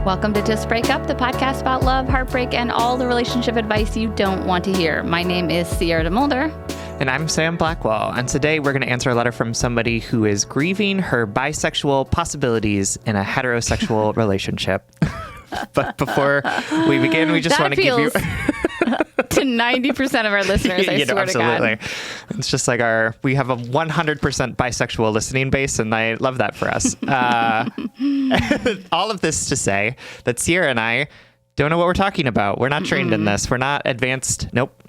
Welcome to Just Break Up, the podcast about love, heartbreak, and all the relationship advice you don't want to hear. My name is Sierra DeMulder. And I'm Sam Blackwell. And today we're going to answer a letter from somebody who is grieving her bisexual possibilities in a heterosexual relationship. But before we begin, we just want to give you... to 90% of our listeners, I swear absolutely. to God. It's just like we have a 100% bisexual listening base, and I love that for us. All of this to say that Sierra and I don't know what we're talking about. We're not trained in this. We're not advanced. Nope.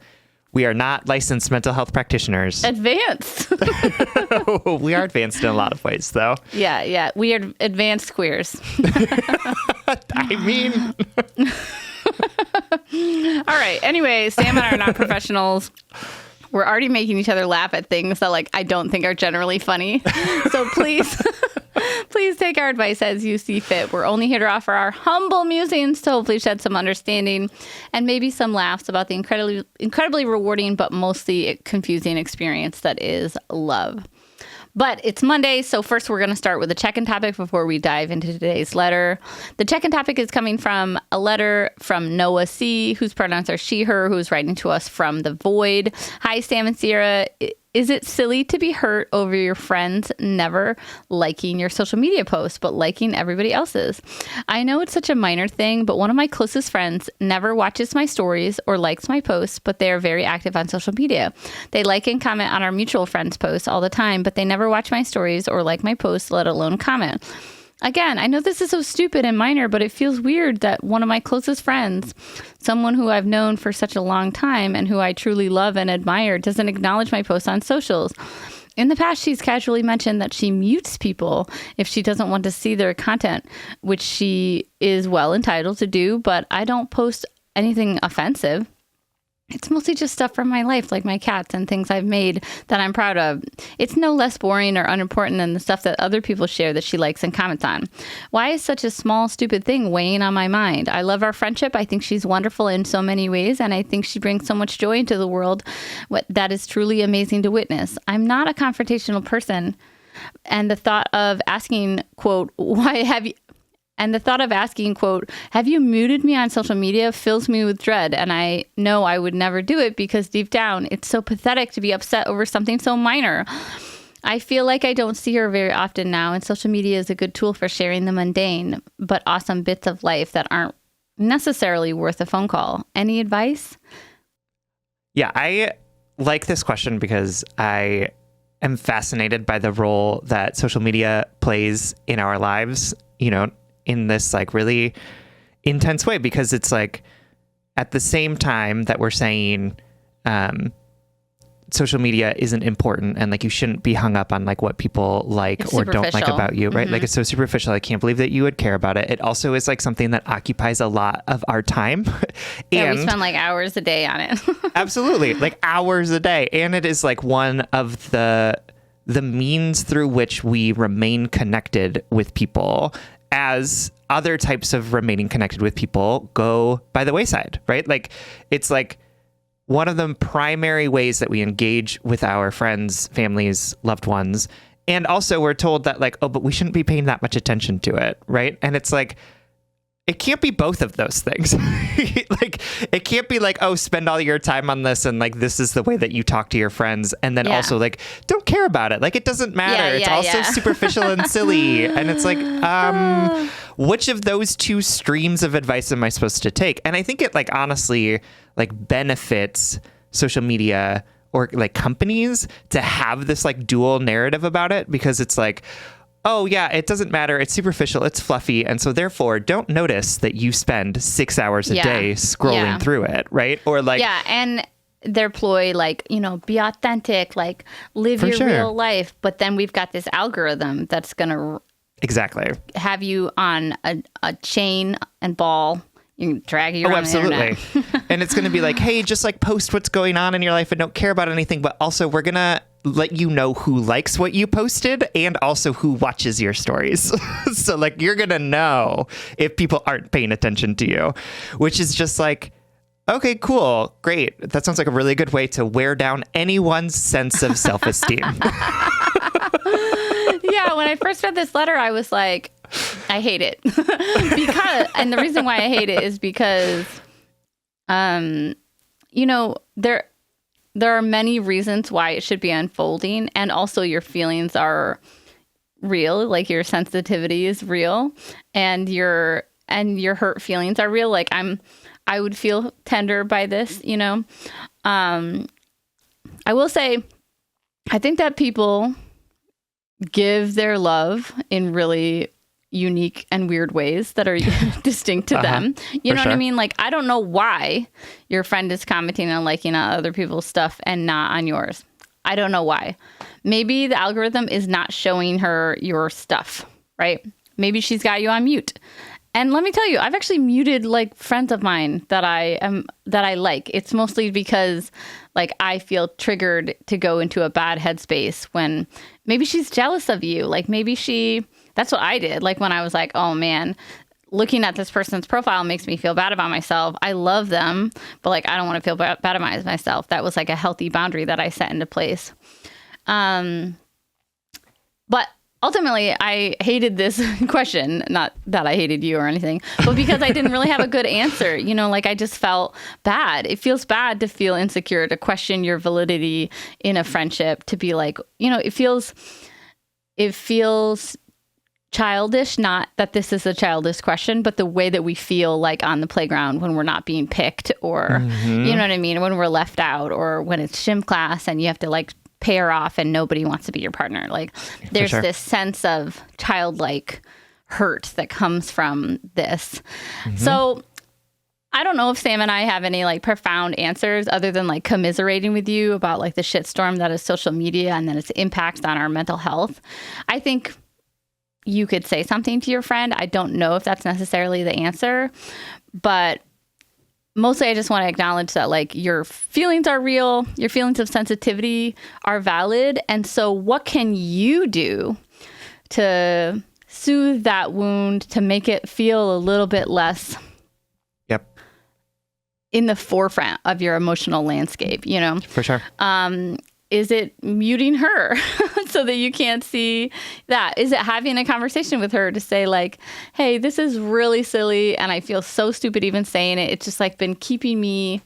We are not licensed mental health practitioners. Advanced. We are advanced in a lot of ways, though. Yeah. We are advanced queers. I mean... All right. Anyway, Sam and I are not professionals. We're already making each other laugh at things that I don't think are generally funny. So please take our advice as you see fit. We're only here to offer our humble musings to hopefully shed some understanding and maybe some laughs about the incredibly rewarding but mostly confusing experience that is love. But it's Monday, so first we're going to start with a check-in topic before we dive into today's letter. The check-in topic is coming from a letter from Noah C., whose pronouns are she, her, who's writing to us from the void. Hi, Sam and Sierra. Is it silly to be hurt over your friends never liking your social media posts, but liking everybody else's? I know it's such a minor thing, but one of my closest friends never watches my stories or likes my posts, but they are very active on social media. They like and comment on our mutual friends' posts all the time, but they never watch my stories or like my posts, let alone comment. Again, I know this is so stupid and minor, but it feels weird that one of my closest friends, someone who I've known for such a long time and who I truly love and admire, doesn't acknowledge my posts on socials. In the past, she's casually mentioned that she mutes people if she doesn't want to see their content, which she is well entitled to do, but I don't post anything offensive. It's mostly just stuff from my life, like my cats and things I've made that I'm proud of. It's no less boring or unimportant than the stuff that other people share that she likes and comments on. Why is such a small, stupid thing weighing on my mind? I love our friendship. I think she's wonderful in so many ways, and I think she brings so much joy into the world that is truly amazing to witness. I'm not a confrontational person, and the thought of asking, quote, quote, have you muted me on social media fills me with dread. And I know I would never do it because deep down, it's so pathetic to be upset over something so minor. I feel like I don't see her very often now, and social media is a good tool for sharing the mundane, but awesome bits of life that aren't necessarily worth a phone call. Any advice? Yeah, I like this question because I am fascinated by the role that social media plays in our lives, in this really intense way, because it's at the same time that we're saying social media isn't important and you shouldn't be hung up on what people like or don't like about you, right? Mm-hmm. It's so superficial. I can't believe that you would care about it. It also is something that occupies a lot of our time. And we spend hours a day on it. Absolutely. Hours a day. And it is one of the means through which we remain connected with people as other types of remaining connected with people go by the wayside, right? It's one of the primary ways that we engage with our friends, families, loved ones. And also we're told that but we shouldn't be paying that much attention to it, right? And it's it can't be both of those things. It can't be spend all your time on this and this is the way that you talk to your friends. And then also don't care about it. It doesn't matter. It's also superficial and silly. And it's which of those two streams of advice am I supposed to take? And I think it honestly benefits social media or companies to have this dual narrative about it, because it's oh yeah, it doesn't matter. It's superficial. It's fluffy. And so therefore don't notice that you spend 6 hours a day scrolling through it. Right. Or and their ploy, be authentic, live your real life. But then we've got this algorithm that's going to have you on a chain and ball. You can drag you around the internet. And it's going to be hey, just post what's going on in your life and don't care about anything. But also we're going to let you know who likes what you posted and also who watches your stories. So you're going to know if people aren't paying attention to you, which is just okay, cool. Great. That sounds like a really good way to wear down anyone's sense of self-esteem. Yeah. When I first read this letter, I was I hate it and the reason why I hate it is because, there are many reasons why it should be unfolding, and also your feelings are real, like your sensitivity is real, and your hurt feelings are real. Like I would feel tender by this, I will say, I think that people give their love in really unique and weird ways that are distinct to them. You know what I mean? Like, I don't know why your friend is commenting and liking on other people's stuff and not on yours. I don't know why. Maybe the algorithm is not showing her your stuff, right? Maybe she's got you on mute. And let me tell you, I've actually muted like friends of mine that I like. It's mostly because like I feel triggered to go into a bad headspace when maybe she's jealous of you. Like that's what I did. Like when I was like, oh man, looking at this person's profile makes me feel bad about myself. I love them, but like I don't want to feel bad about myself. That was like a healthy boundary that I set into place. But ultimately, I hated this question, not that I hated you or anything, but because I didn't really have a good answer. Like I just felt bad. It feels bad to feel insecure, to question your validity in a friendship, to be like, it feels childish, not that this is a childish question, but the way that we feel like on the playground when we're not being picked or, you know what I mean? When we're left out or when it's gym class and you have to like pair off and nobody wants to be your partner. Like there's this sense of childlike hurt that comes from this. So I don't know if Sam and I have any like profound answers other than like commiserating with you about like the shitstorm that is social media and then its impacts on our mental health. I think you could say something to your friend. I don't know if that's necessarily the answer, but mostly I just want to acknowledge that like your feelings are real, your feelings of sensitivity are valid. And so what can you do to soothe that wound, to make it feel a little bit less in the forefront of your emotional landscape, For sure. Is it muting her so that you can't see that? Is it having a conversation with her to say like, hey, this is really silly and I feel so stupid even saying it. It's just like been keeping me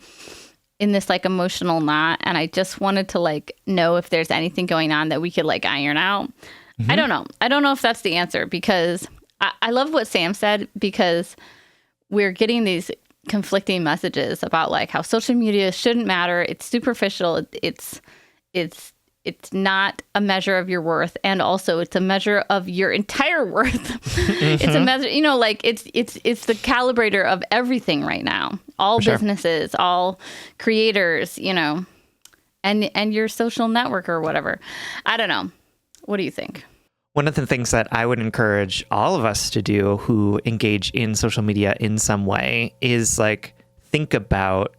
in this like emotional knot. And I just wanted to like know if there's anything going on that we could like iron out. I don't know. I don't know if that's the answer because I love what Sam said because we're getting these conflicting messages about like how social media shouldn't matter. It's superficial. It's not a measure of your worth, and also it's a measure of your entire worth. It's a measure, like it's the calibrator of everything right now. All businesses, all creators, and your social network or whatever. I don't know. What do you think? One of the things that I would encourage all of us to do who engage in social media in some way is like think about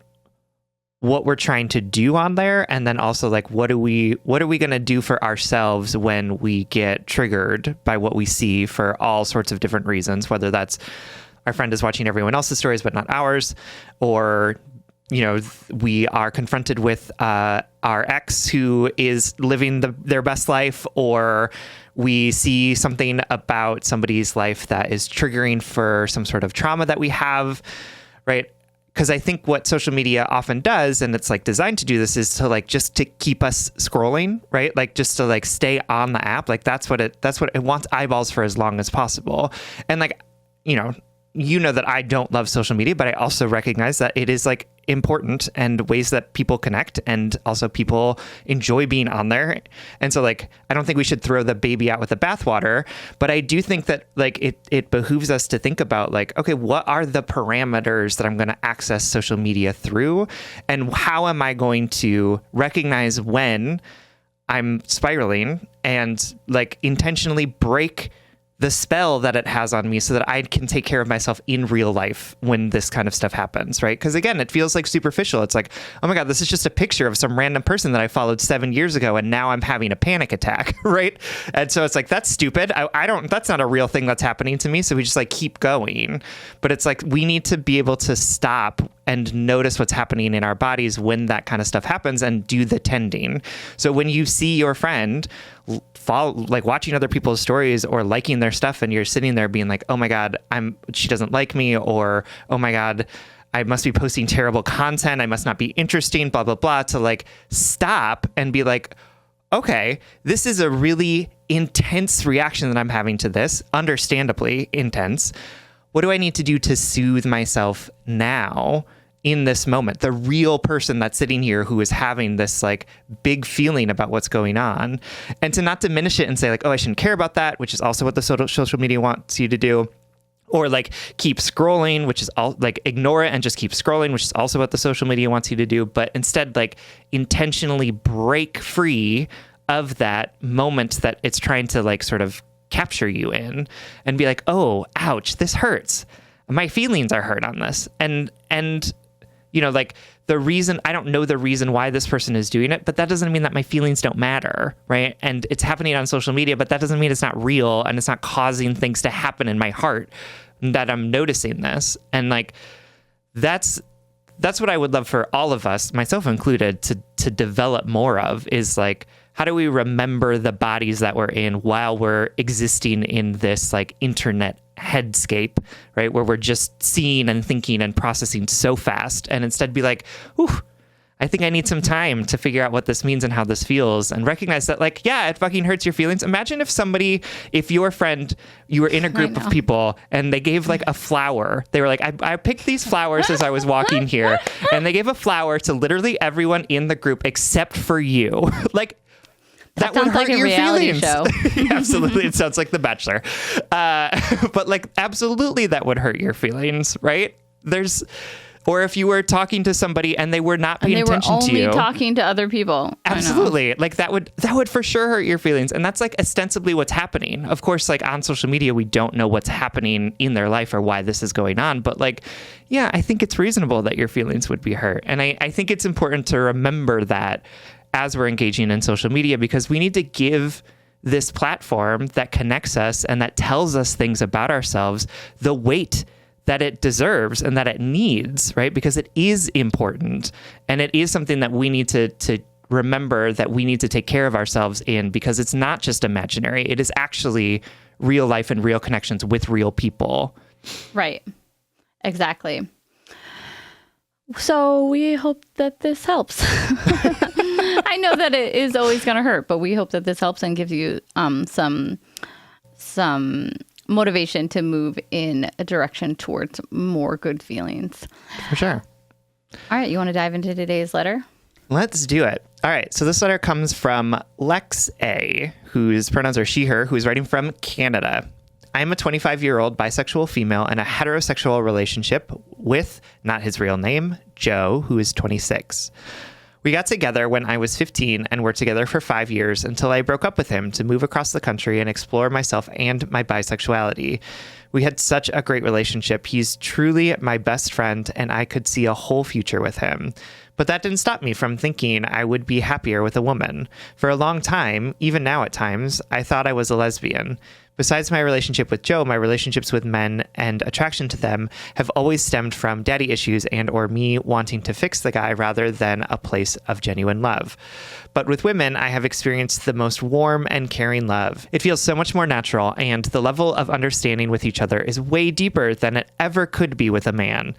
what we're trying to do on there, and then also like what are we going to do for ourselves when we get triggered by what we see for all sorts of different reasons, whether that's our friend is watching everyone else's stories but not ours, or we are confronted with our ex who is living their best life, or we see something about somebody's life that is triggering for some sort of trauma that we have, right? Because I think what social media often does, and it's like designed to do this, is to like just to keep us scrolling, right? Like just to like stay on the app. Like that's what it wants eyeballs for as long as possible. And like, that I don't love social media, but I also recognize that it is like important and ways that people connect, and also people enjoy being on there. And so like, I don't think we should throw the baby out with the bathwater, but I do think that like it behooves us to think about like, okay, what are the parameters that I'm going to access social media through? And how am I going to recognize when I'm spiraling and like intentionally break the spell that it has on me so that I can take care of myself in real life when this kind of stuff happens, right? Because again, it feels like superficial. It's like, oh my God, this is just a picture of some random person that I followed 7 years ago, and now I'm having a panic attack, right? And so it's like, that's stupid. That's not a real thing that's happening to me. So we just like keep going. But it's like, we need to be able to stop and notice what's happening in our bodies when that kind of stuff happens and do the tending. So when you see your friend watching other people's stories or liking their stuff, and you're sitting there being like, oh my God, she doesn't like me, or oh my God, I must be posting terrible content, I must not be interesting, blah, blah, blah, to like stop and be like, okay, this is a really intense reaction that I'm having to this, understandably intense. What do I need to do to soothe myself now in this moment? The real person that's sitting here who is having this like big feeling about what's going on, and to not diminish it and say like, oh, I shouldn't care about that, which is also what the social media wants you to do. Or like keep scrolling, which is all like ignore it and just keep scrolling, which is also what the social media wants you to do. But instead, like intentionally break free of that moment that it's trying to like sort of capture you in, and be like, oh, ouch, this hurts. My feelings are hurt on this. And you know, like the reason, I don't know the reason why this person is doing it, but that doesn't mean that my feelings don't matter, right? And it's happening on social media, but that doesn't mean it's not real, and it's not causing things to happen in my heart that I'm noticing this. And like, that's what I would love for all of us, myself included, to develop more of, is like, how do we remember the bodies that we're in while we're existing in this like internet headscape, right? Where we're just seeing and thinking and processing so fast, and instead be like, ooh, I think I need some time to figure out what this means and how this feels, and recognize that like, yeah, it fucking hurts your feelings. Imagine if your friend, you were in a group of people and they gave like a flower. They were like, I picked these flowers as I was walking here, and they gave a flower to literally everyone in the group except for you. Like, that would hurt like a your reality feelings. show. Absolutely. It sounds like The Bachelor. But like, absolutely that would hurt your feelings, right? Or if you were talking to somebody and they were not paying attention to you. They were only talking to other people. Absolutely. Like that would for sure hurt your feelings. And that's like ostensibly what's happening. Of course, like on social media, we don't know what's happening in their life or why this is going on. But like, yeah, I think it's reasonable that your feelings would be hurt. And I think it's important to remember that as we're engaging in social media, because we need to give this platform that connects us and that tells us things about ourselves the weight that it deserves and that it needs, right? Because it is important, and it is something that we need to remember that we need to take care of ourselves in, because it's not just imaginary. It is actually real life and real connections with real people. Right. Exactly. So we hope that this helps. I know that it is always going to hurt, but we hope that this helps and gives you some motivation to move in a direction towards more good feelings. For sure. All right. You want to dive into today's letter? Let's do it. All right. So this letter comes from Lex A, whose pronouns are she, her, who's writing from Canada. I'm a 25-year-old bisexual female in a heterosexual relationship with, not his real name, Joe, who is 26. We got together when I was 15 and were together for 5 years until I broke up with him to move across the country and explore myself and my bisexuality. We had such a great relationship. He's truly my best friend, and I could see a whole future with him. But that didn't stop me from thinking I would be happier with a woman. For a long time, even now at times, I thought I was a lesbian. Besides my relationship with Joe, my relationships with men and attraction to them have always stemmed from daddy issues and or me wanting to fix the guy rather than a place of genuine love. But with women, I have experienced the most warm and caring love. It feels so much more natural, and the level of understanding with each other is way deeper than it ever could be with a man.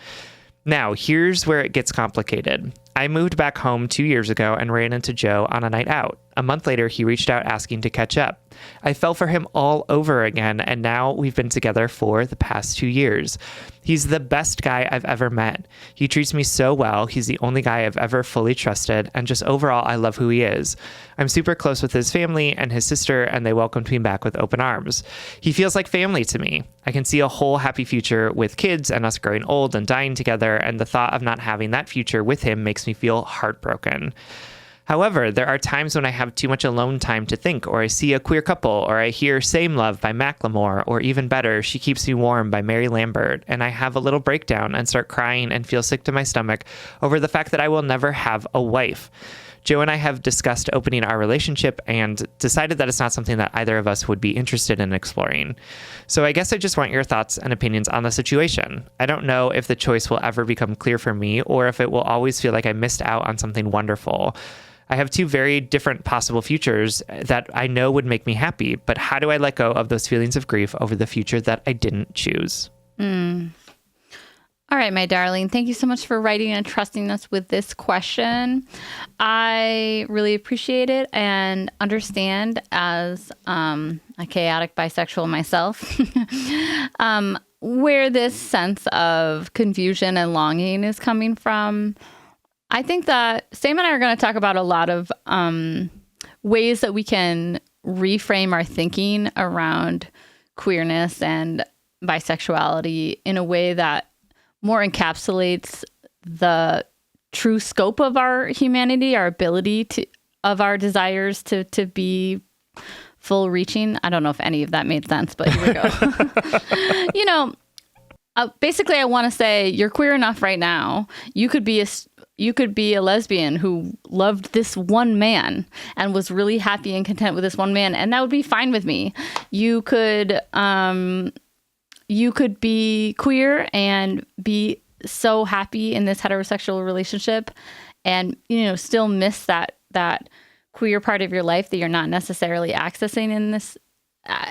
Now, here's where it gets complicated. I moved back home 2 years ago and ran into Joe on a night out. A month later, he reached out asking to catch up. I fell for him all over again, and now we've been together for the past 2 years. He's the best guy I've ever met. He treats me so well. He's the only guy I've ever fully trusted, and just overall, I love who he is. I'm super close with his family and his sister, and they welcomed me back with open arms. He feels like family to me. I can see a whole happy future with kids and us growing old and dying together, and the thought of not having that future with him makes me feel heartbroken. However, there are times when I have too much alone time to think, or I see a queer couple, or I hear Same Love by Macklemore, or even better, She Keeps Me Warm by Mary Lambert, and I have a little breakdown and start crying and feel sick to my stomach over the fact that I will never have a wife. Joe and I have discussed opening our relationship and decided that it's not something that either of us would be interested in exploring. So I guess I just want your thoughts and opinions on the situation. I don't know if the choice will ever become clear for me, or if it will always feel like I missed out on something wonderful. I have two very different possible futures that I know would make me happy, but how do I let go of those feelings of grief over the future that I didn't choose? All right, my darling. Thank you so much for writing and trusting us with this question. I really appreciate it and understand as a chaotic bisexual myself where this sense of confusion and longing is coming from. I think that Sam and I are going to talk about a lot of ways that we can reframe our thinking around queerness and bisexuality in a way that more encapsulates the true scope of our humanity, our ability of our desires to be full reaching. I don't know if any of that made sense, but here we go. Basically, I want to say you're queer enough right now. You could be a lesbian who loved this one man and was really happy and content with this one man, and that would be fine with me. You could be queer and be so happy in this heterosexual relationship and, still miss that queer part of your life that you're not necessarily accessing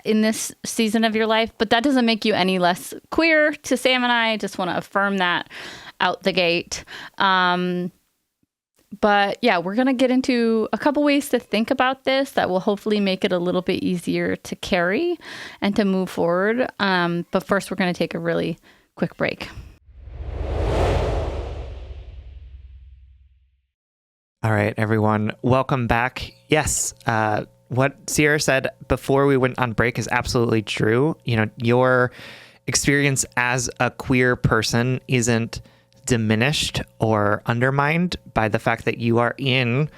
in this season of your life. But that doesn't make you any less queer to Sam and I. Just want to affirm that out the gate. But yeah, we're going to get into a couple ways to think about this that will hopefully make it a little bit easier to carry and to move forward. But first, we're going to take a really quick break. All right, everyone, welcome back. Yes, what Sierra said before we went on break is absolutely true. Your experience as a queer person isn't diminished or undermined by the fact that you are in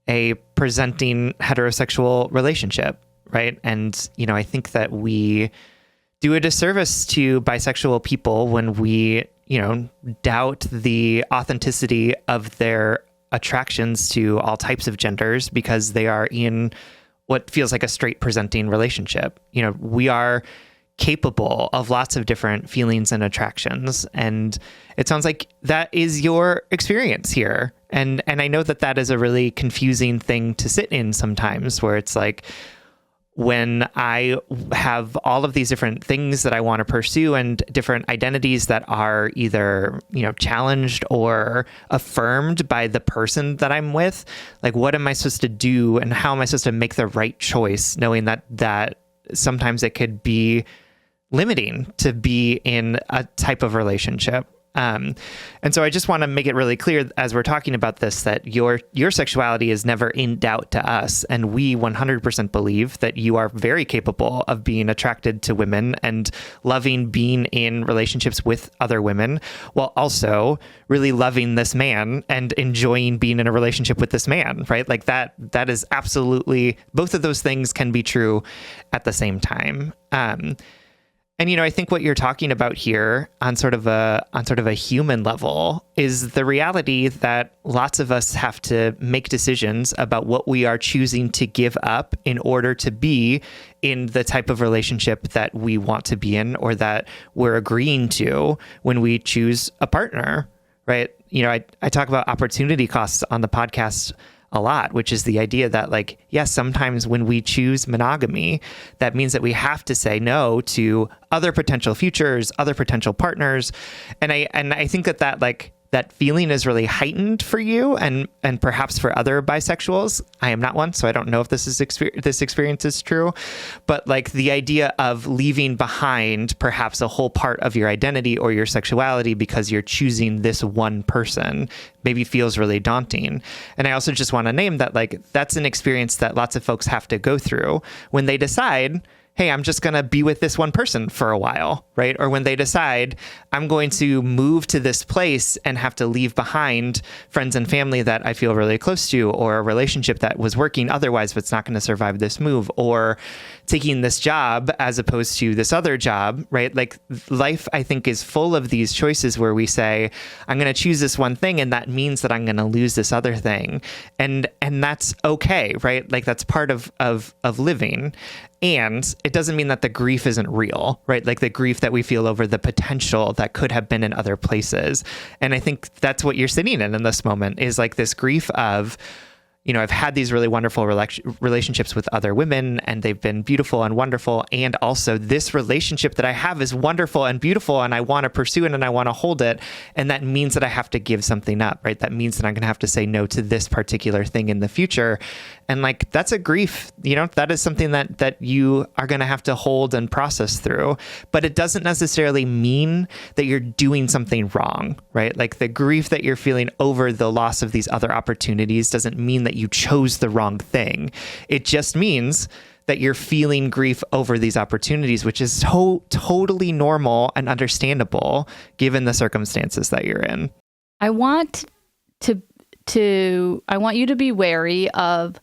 a presenting heterosexual relationship, right? And, I think that we do a disservice to bisexual people when we, doubt the authenticity of their attractions to all types of genders because they are in what feels like a straight presenting relationship. We are capable of lots of different feelings and attractions. And it sounds like that is your experience here. And I know that is a really confusing thing to sit in sometimes, where it's like, when I have all of these different things that I want to pursue and different identities that are either, challenged or affirmed by the person that I'm with, like, what am I supposed to do and how am I supposed to make the right choice, knowing that sometimes it could be limiting to be in a type of relationship. And so I just want to make it really clear as we're talking about this, that your sexuality is never in doubt to us. And we 100% believe that you are very capable of being attracted to women and loving being in relationships with other women, while also really loving this man and enjoying being in a relationship with this man, right? Like that is absolutely, both of those things can be true at the same time. And, I think what you're talking about here on sort of a human level is the reality that lots of us have to make decisions about what we are choosing to give up in order to be in the type of relationship that we want to be in or that we're agreeing to when we choose a partner, right? I talk about opportunity costs on the podcast a lot, which is the idea that, like, yes, sometimes when we choose monogamy, that means that we have to say no to other potential futures, other potential partners. And I think that feeling is really heightened for you and perhaps for other bisexuals. I am not one, so I don't know if this experience is true. But like the idea of leaving behind perhaps a whole part of your identity or your sexuality because you're choosing this one person maybe feels really daunting. And I also just want to name that, like, that's an experience that lots of folks have to go through when they decide, hey, I'm just going to be with this one person for a while, right? Or when they decide I'm going to move to this place and have to leave behind friends and family that I feel really close to, or a relationship that was working otherwise, but it's not going to survive this move, or taking this job as opposed to this other job, right? Like, life, I think, is full of these choices where we say, I'm going to choose this one thing, and that means that I'm going to lose this other thing. And that's okay, right? Like, that's part of living. And it doesn't mean that the grief isn't real, right? Like the grief that we feel over the potential that could have been in other places. And I think that's what you're sitting in this moment, is like this grief of, I've had these really wonderful relationships with other women, and they've been beautiful and wonderful. And also this relationship that I have is wonderful and beautiful, and I want to pursue it and I want to hold it. And that means that I have to give something up, right? That means that I'm going to have to say no to this particular thing in the future. And like, that's a grief, that is something that you are going to have to hold and process through. But it doesn't necessarily mean that you're doing something wrong, right? Like the grief that you're feeling over the loss of these other opportunities doesn't mean that you chose the wrong thing. It just means that you're feeling grief over these opportunities, which is totally normal and understandable given the circumstances that you're in. I want you to be wary of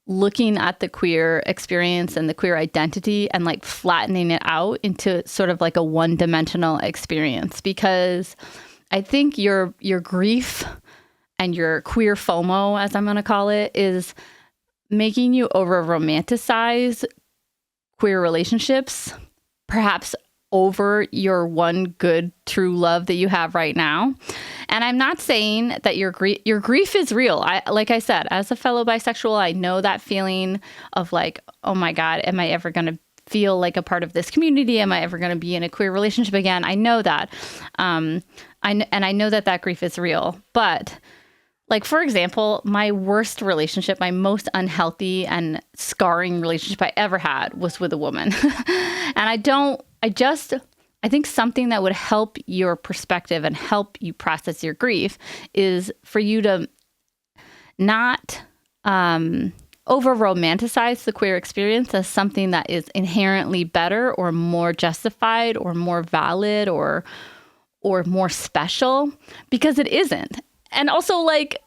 looking at the queer experience and the queer identity and like flattening it out into sort of like a one-dimensional experience, because I think your grief and your queer FOMO, as I'm going to call it, is making you over-romanticize queer relationships, perhaps over your one good true love that you have right now. And I'm not saying that your grief is real. Like I said, as a fellow bisexual, I know that feeling of like, oh my God, am I ever going to feel like a part of this community? Am I ever going to be in a queer relationship again? I know that. And I know that grief is real. But like, for example, my worst relationship, my most unhealthy and scarring relationship I ever had was with a woman. And I think something that would help your perspective and help you process your grief is for you to not over-romanticize the queer experience as something that is inherently better or more justified or more valid or more special, because it isn't. And also, like,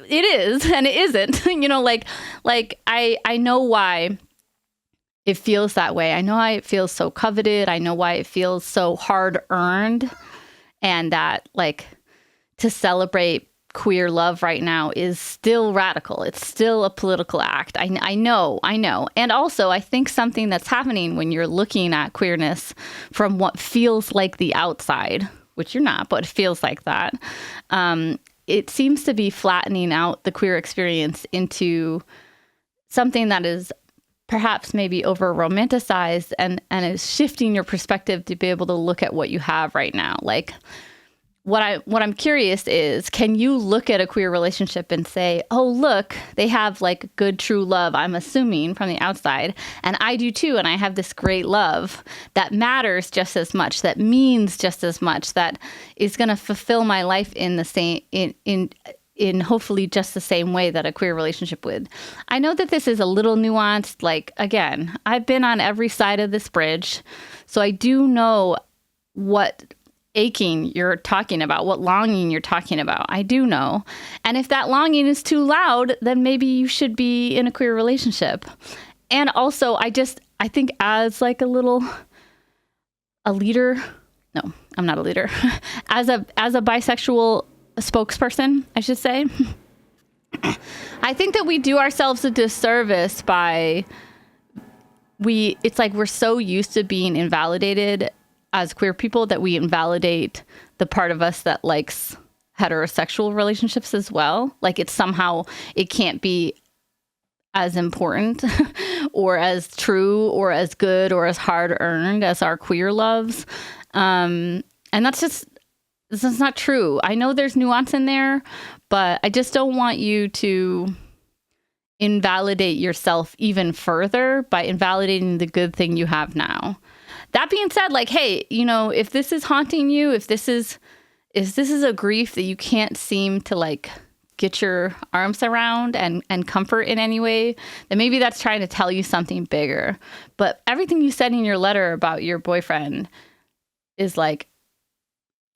it is and it isn't. I know why it feels that way. I know why it feels so coveted. I know why it feels so hard earned, and that like to celebrate queer love right now is still radical. It's still a political act. I know. And also, I think something that's happening when you're looking at queerness from what feels like the outside, which you're not, but it feels like that. It seems to be flattening out the queer experience into something that is perhaps maybe over-romanticized and is shifting your perspective to be able to look at what you have right now. Like, what I'm curious is, can you look at a queer relationship and say, oh, look, they have like good, true love, I'm assuming from the outside, and I do too, and I have this great love that matters just as much, that means just as much, that is going to fulfill my life in the same, in hopefully just the same way that a queer relationship would. I know that this is a little nuanced. Like, again, I've been on every side of this bridge, so I do know what aching you're talking about, what longing you're talking about. I do know. And if that longing is too loud, then maybe you should be in a queer relationship. And also, I think as like a leader, no, I'm not a leader, as a bisexual spokesperson, I should say, I think that we do ourselves a disservice by it's like we're so used to being invalidated as queer people that we invalidate the part of us that likes heterosexual relationships as well. Like it can't be as important or as true or as good or as hard earned as our queer loves. And this is not true. I know there's nuance in there, but I just don't want you to invalidate yourself even further by invalidating the good thing you have now. That being said, like, hey, if this is haunting you, if this is a grief that you can't seem to like get your arms around and comfort in any way, then maybe that's trying to tell you something bigger. But everything you said in your letter about your boyfriend is like,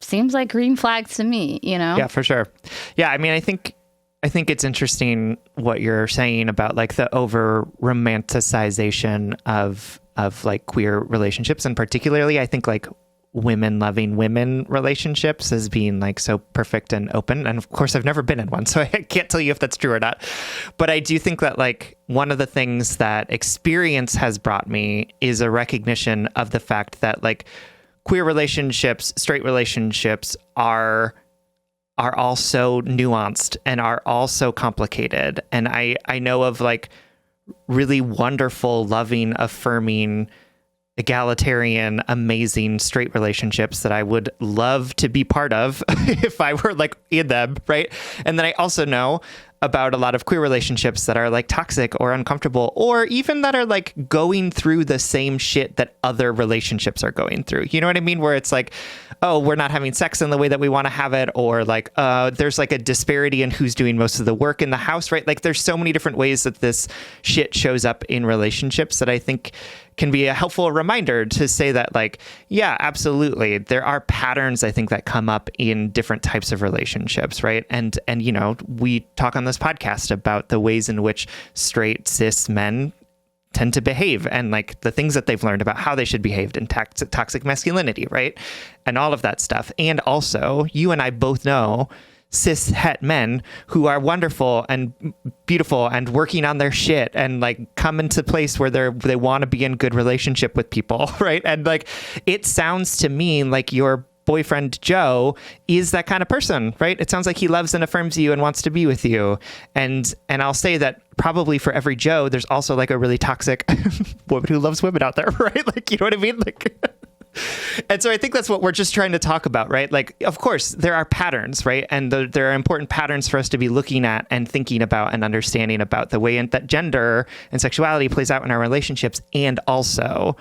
seems like green flags to me, Yeah, for sure. Yeah, I mean, I think it's interesting what you're saying about like the over romanticization of like queer relationships, and particularly I think like women loving women relationships as being like so perfect and open. And of course, I've never been in one, so I can't tell you if that's true or not. But I do think that like one of the things that experience has brought me is a recognition of the fact that like queer relationships, straight relationships are are all so nuanced and are all so complicated. And I know of like really wonderful, loving, affirming, egalitarian, amazing straight relationships that I would love to be part of if I were like in them, right? And then I also know about a lot of queer relationships that are like toxic or uncomfortable, or even that are like going through the same shit that other relationships are going through. You know what I mean? Where it's like, oh, we're not having sex in the way that we want to have it, or like there's like a disparity in who's doing most of the work in the house, right? Like there's so many different ways that this shit shows up in relationships that I think can be a helpful reminder to say that, like, yeah, absolutely, there are patterns, I think, that come up in different types of relationships, right? And you know, we talk on this podcast about the ways in which straight cis men tend to behave, and like the things that they've learned about how they should behave in toxic masculinity, right? And all of that stuff. And also, you and I both know cis het men who are wonderful and beautiful and working on their shit and like come into place where they want to be in good relationship with people, right? And like it sounds to me like your boyfriend Joe is that kind of person, right? It sounds like he loves and affirms you and wants to be with you. And I'll say that probably for every Joe, there's also like a really toxic woman who loves women out there, right? Like, you know what I mean? Like, and so I think that's what we're just trying to talk about, right? Like, of course, there are patterns, right? And there are important patterns for us to be looking at and thinking about and understanding about the way that gender and sexuality plays out in our relationships. And also,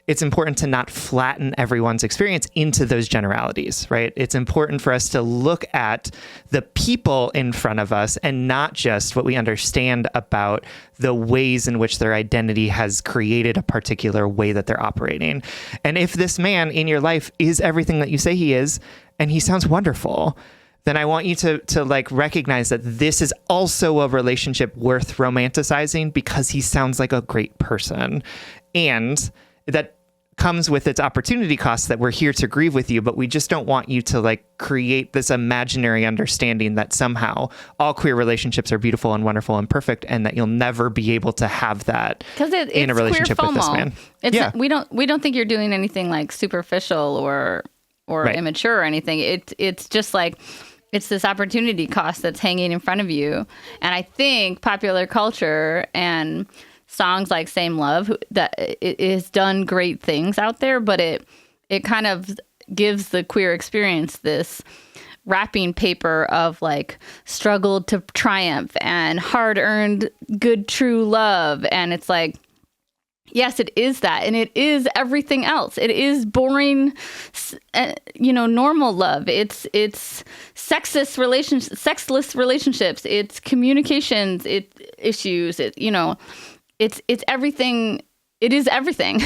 it's important to not flatten everyone's experience into those generalities, right? It's important for us to look at the people in front of us and not just what we understand about the ways in which their identity has created a particular way that they're operating. And if this man in your life is everything that you say he is, and he sounds wonderful, then I want you to like recognize that this is also a relationship worth romanticizing because he sounds like a great person. And that comes with its opportunity costs, that we're here to grieve with you, but we just don't want you to like create this imaginary understanding that somehow all queer relationships are beautiful and wonderful and perfect, and that you'll never be able to have that in a relationship with this man. We don't think you're doing anything like superficial or right. Immature or anything. It's just like, it's this opportunity cost that's hanging in front of you. And I think popular culture and songs like Same Love, that it has done great things out there, but it kind of gives the queer experience this wrapping paper of like struggle to triumph and hard-earned good true love. And it's like, yes, it is that. And it is everything else. It is boring, normal love. It's sexless relationships. It's communications, issues, it's everything. It is everything.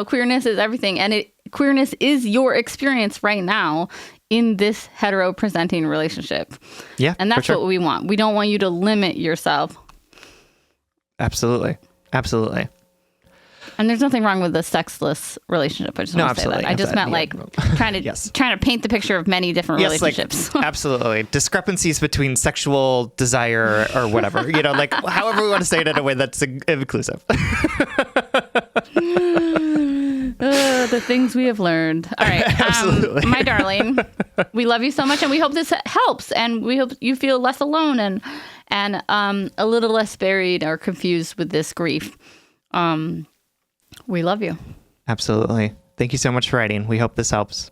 Queerness is everything. And queerness is your experience right now in this hetero presenting relationship. Yeah. And that's what we want. We don't want you to limit yourself. Absolutely. Absolutely. And there's nothing wrong with the sexless relationship. I just want to say that. I just meant like trying to paint the picture of many different relationships. Like, absolutely. Discrepancies between sexual desire or whatever, like however we want to say it in a way that's inclusive. The things we have learned. All right. Absolutely. My darling, we love you so much, and we hope this helps, and we hope you feel less alone and a little less buried or confused with this grief. We love you. Absolutely. Thank you so much for writing. We hope this helps.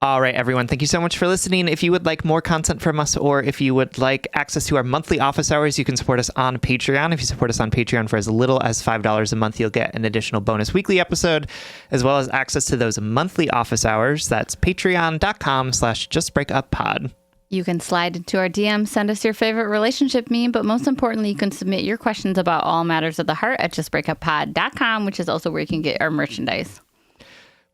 All right, everyone. Thank you so much for listening. If you would like more content from us, or if you would like access to our monthly office hours, you can support us on Patreon. If you support us on Patreon for as little as $5 a month, you'll get an additional bonus weekly episode, as well as access to those monthly office hours. That's patreon.com/justbreakuppod. You can slide into our DM, send us your favorite relationship meme, but most importantly, you can submit your questions about all matters of the heart at justbreakuppod.com, which is also where you can get our merchandise.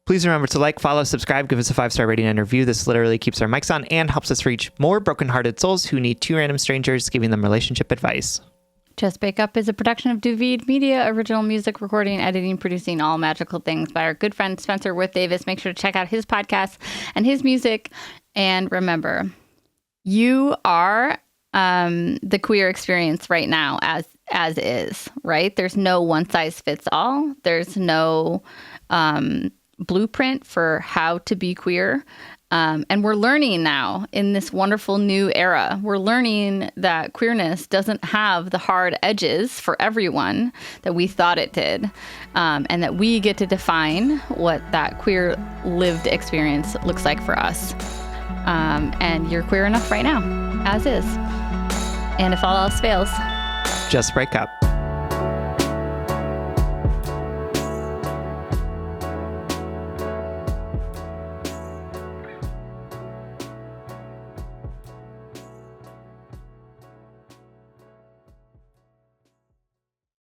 Please remember to like, follow, subscribe, give us a 5-star rating and review. This literally keeps our mics on and helps us reach more brokenhearted souls who need two random strangers giving them relationship advice. Just Break Up is a production of Duvid Media, original music, recording, editing, producing, all magical things by our good friend Spencer Worth Davis. Make sure to check out his podcast and his music. And remember, you are the queer experience right now as is, right? There's no one size fits all. There's no blueprint for how to be queer. And we're learning now in this wonderful new era, we're learning that queerness doesn't have the hard edges for everyone that we thought it did. And that we get to define what that queer lived experience looks like for us. And you're queer enough right now, as is. And if all else fails, just break up.